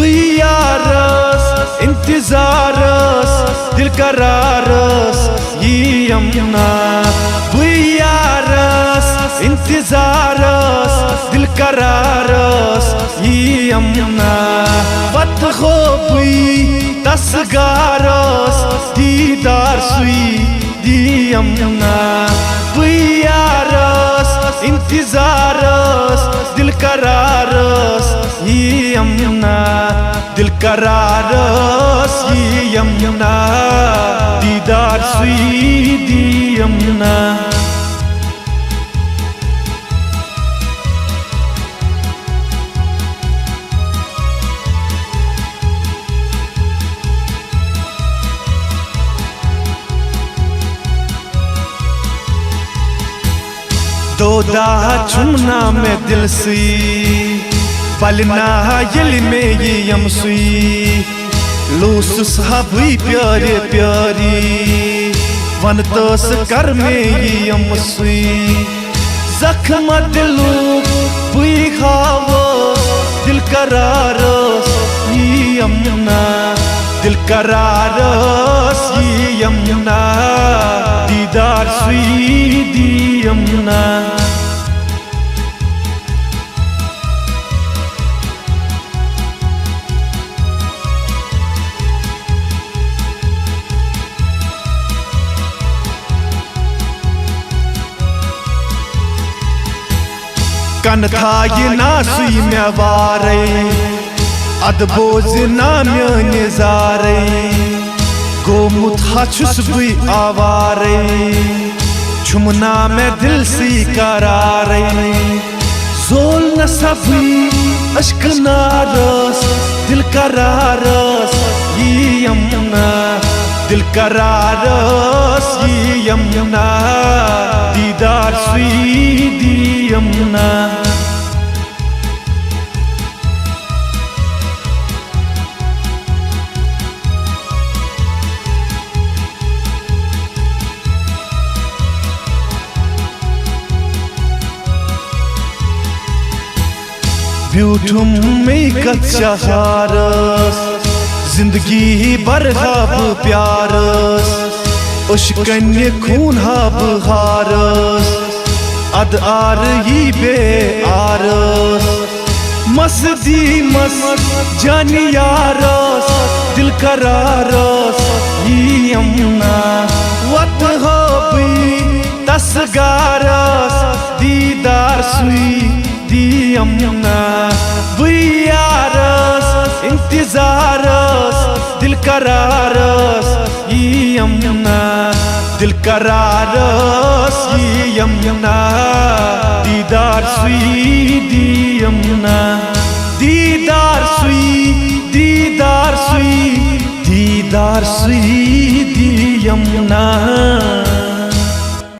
Yaris इंतजारस दिल करारस ये Yamuna Yaris इंतजारस दिल करारस ये यमुना पत हो तसगारस दीदार सुई दी यमुना यारस इंतजारस दिल करारस ये यमुना दिल करारस ये यमुना दीदार सुई दी यमुना दो दाह चुमना में दिल सुई पलना दिल में ये यम सुई लूस साहबी प्यारे प्यारी वन तस कर में ये यम सुई जख्म दिलू बुई खावो दिल करारस ये यमुना दिल करारस ये यमुना दीदार सुई दी यमुना कन था ये ना सुई में वारे अदबोज ना म्यान जारे गोमुत हाचुस बुई आवारे छुमना में दिल सी करारे जोल न सबी अश्क नारस दिल करारस ये यमुना दिल करारस ये यमुना दीदार सुई दी यमुना ब्यूठुम में कच्चा हारस जिंदगी बरहाब प्यारस उश्कन्य खून हाब हारस अद आर ही बे आरस मस्दी मस जानी यारस दिल करारस ये यमुना वत हो तसगारस दीदार सुई दी यमुना यारस इंतजारस दिल करारस ये यमुना दिल करारस ये यमुना दीदार सुई दी यमुना दीदार सुई दीदार सुई दीदार सुई दी यमुना।